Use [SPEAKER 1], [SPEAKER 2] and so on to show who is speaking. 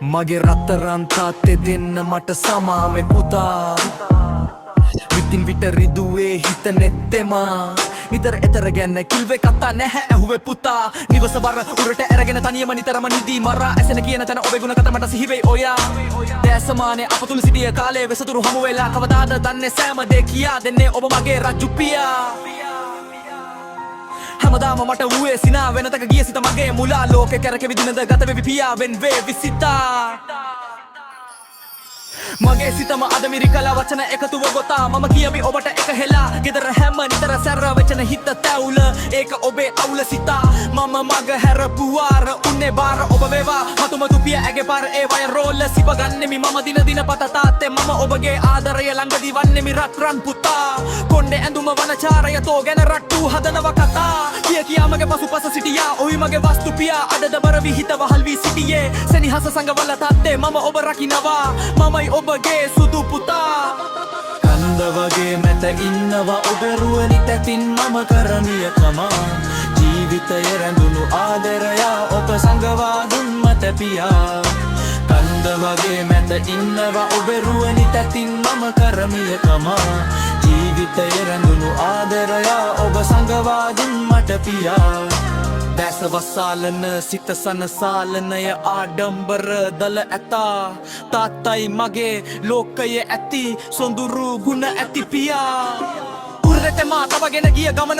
[SPEAKER 1] මගේ රත්තරන් තාත්තේ දෙන්න මට සමාවෙ පුතා විතින් විට රිදුවේ හිත නෙත්තෙමා නිතර එතර ගැන්න කිල්වේ කතා නැහැ ඇහුවේ පුතා නිවස බර උරට ඇරගෙන තනියම නිතරම නිදී මරා ඇසෙන කියන තැන ඔබේ ගුණ කත මට සිහිවෙයි ඔයා දැසමානේ අප තුල සිටිය කාලේ වෙසතුරු හමු වෙලා කවදාද දන්නේ සෑම දේ කියා දෙන්නේ ඔබ මගේ රජු පියා හැමදාම මට වූයේ සිනා වෙනතක ගිය සිත මගේ මුලා ලෝකේ කැරකෙවි දිනද ගත වෙවි පියාවෙන් වේ විසිතා මගේ සිතම අද මිරිකලා වචන එකතුව ගොතා මම කියමි ඔබට එක හෙලා ගෙදර හැම නිතර සැර වචන හිත තැවුල ඒක ඔබේ අවුල සිතා මම මග හැරපුවාර උන්නේ බාර ඔබ වේවා මතුම තුපිය ඇගේ පාර ඒ වය රෝල්ල සිප ගන්නෙමි මම දින දින පත තාත්තේ මම ඔබගේ ආදරය ළඟදී වන්නෙමි රත්රන් පුතා කොණ්ඩේ ඇඳුම වනචාරය තෝ ගැන රට්ටු හදනව කතා කියා මගේ පසුපස සිටියා ඔහි මගේ වස්තු පියා අදද බර විහිත වහල් වී සිටියේ සෙනෙහස සංගවල තාත්තේ මම ඔබ රකින්නවා මමයි ඔබගේ සුදු පුතා කන්ද වගේ මැත ඉන්නවා ඔබ රුවනි තැතින් මම කරමිය කමා ජීවිතය රැඳුණු ආදරය ඔබ සංගවා දුන් මත පියා කන්ද වගේ මැත ඉන්නවා ඔබ රුවනි තැතින් මම කරමිය කමා ජීවිතය රැඳුණු ආදරය ඔබ සංගවා දුන් මට පියා දැස වසාලන සිත සනසාලනය ආඩම්බර දල ඇතා තාත්තයි මගේ ලෝකයේ ඇති සොඳුරු ගුණ ඇති පියා උරට මා තවගෙන ගිය ගමන